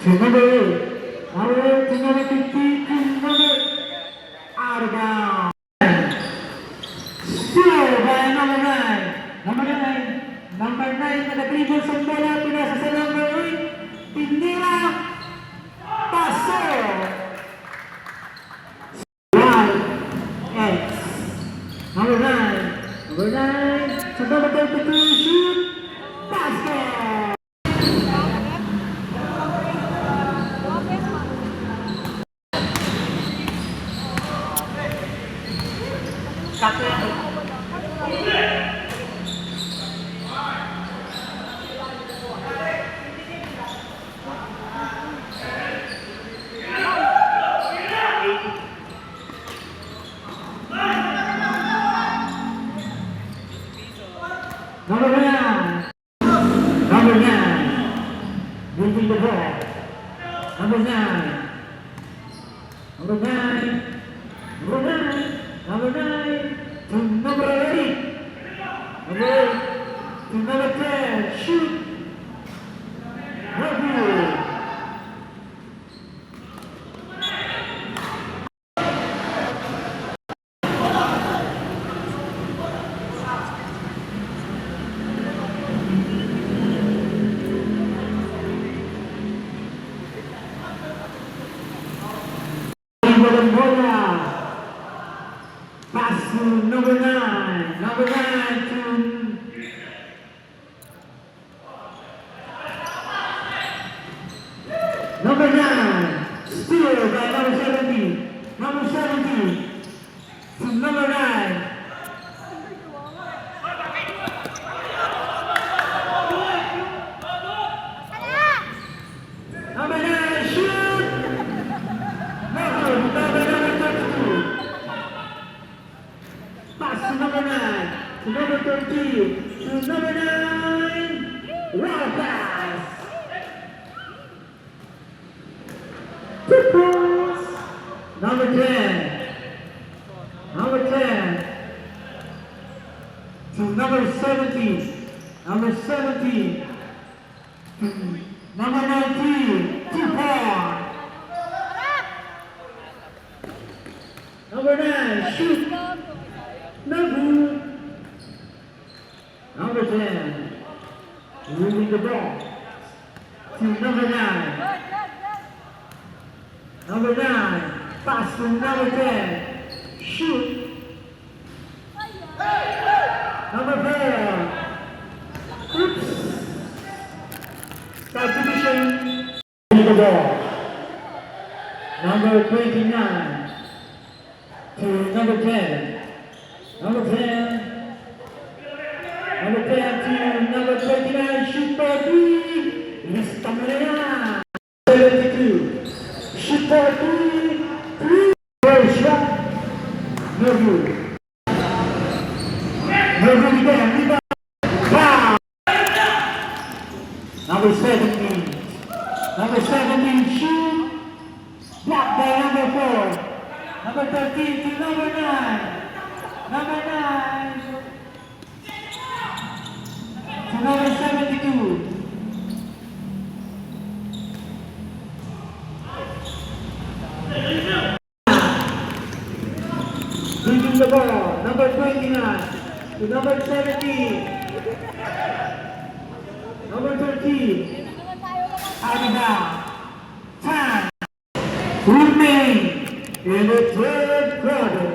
number 8. Number 50 to number out of bounds. Still by number 9. Number 9 nag-dribble sa bola, pinasa sa number 8. Pinira. Paso. Right. X. Number 9. Number 9. Sa number 32, shoot. Basket. Number 9. Number 9. Moving the ball. Number 9. Number 9. Number 9. Number 9. To number 8. Number 8. To number 10. Shoot. No good. Bola. Pass to number 9. Number 9 to number 9. Steal by number 70. Number 70 to number 9. Number 9, shoot! No good. Number 32. Pass to number 9. To number 13. To number 9. Wow pass. Good pass. Number 10. Number 10. To number 17. Number 17. To number 19. Too far. Number 9, shoot. No good. Number 10, moving the ball to number 9. Number 9, pass to number 10. Shoot. Number 4. Oops. Subdivision. Moving the ball. Number 29. To number 10. Number 10. Number 10 to number 29. Shoot for 3. Lista mo na yan. 72. Shoot for 3. 3. First shot. No good. No good again. Rebound. Wow. Number 17. Number 17. Shoot. Blocked by number 4. Number 13 to number 9. Number 9 to number 72. Leading the ball, number 29 to number 17. Number 13. Out of bounds. Time. Remain in the third quarter.